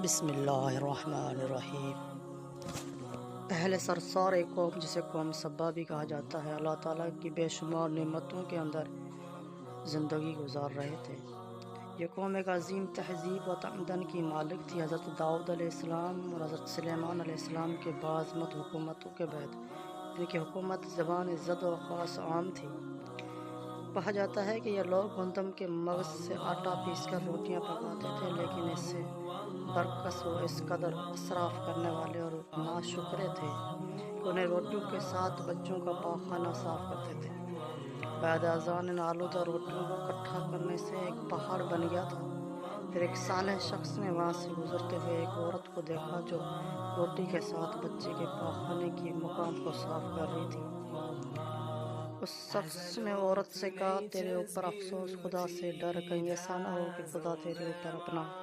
بسم اللہ الرحمن الرحیم۔ اہل سرسار ایک قوم جسے قوم سبا بھی کہا جاتا ہے، اللہ تعالیٰ کی بے شمار نعمتوں کے اندر زندگی گزار رہے تھے۔ یہ قوم ایک عظیم تہذیب و تمدن کی مالک تھی۔ حضرت داؤد علیہ السلام اور حضرت سلیمان علیہ السلام کے بعظمت حکومتوں کے بعد ان کی حکومت زبان زد و خاص عام تھی۔ کہا جاتا ہے کہ یہ لوگ گندم کے مغز سے آٹا پیس کر روٹیاں پکاتے تھے، لیکن اس سے برعکس وہ اس قدر اسراف کرنے والے اور ناشکرے تھے کہ انہیں روٹیوں کے ساتھ بچوں کا پاخانہ صاف کرتے تھے۔ بعد اذان ان آلودہ روٹیوں کو اکٹھا کرنے سے ایک پہاڑ بن گیا تھا۔ پھر ایک صالح شخص نے وہاں سے گزرتے ہوئے ایک عورت کو دیکھا جو روٹی کے ساتھ بچے کے پاخانے کی مقام کو صاف کر رہی تھی۔ اس شخص نے عورت سے کہا، تیرے اوپر افسوس، خدا سے ڈر، کہیں ایسا نہ ہو کہ خدا تیرے اوپر اپنا